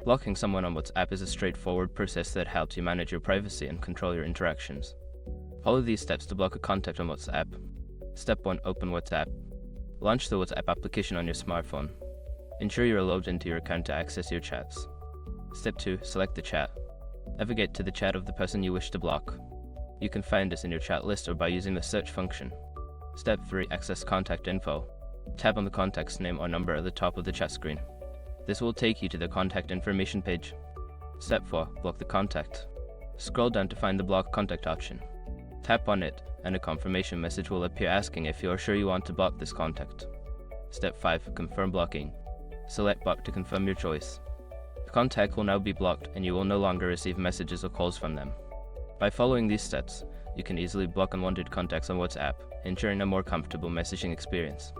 Blocking someone on WhatsApp is a straightforward process that helps you manage your privacy and control your interactions. Follow these steps to block a contact on WhatsApp. Step 1. Open WhatsApp. Launch the WhatsApp application on your smartphone. Ensure you are logged into your account to access your chats. Step 2. Select the chat. Navigate to the chat of the person you wish to block. You can find this in your chat list or by using the search function. Step 3. Access contact info. Tap on the contact's name or number at the top of the chat screen. This will take you to the contact information page. Step 4. Block the contact. Scroll down to find the block contact option. Tap on it, and a confirmation message will appear asking if you are sure you want to block this contact. Step 5. Confirm blocking. Select block to confirm your choice. The contact will now be blocked and you will no longer receive messages or calls from them. By following these steps, you can easily block unwanted contacts on WhatsApp, ensuring a more comfortable messaging experience.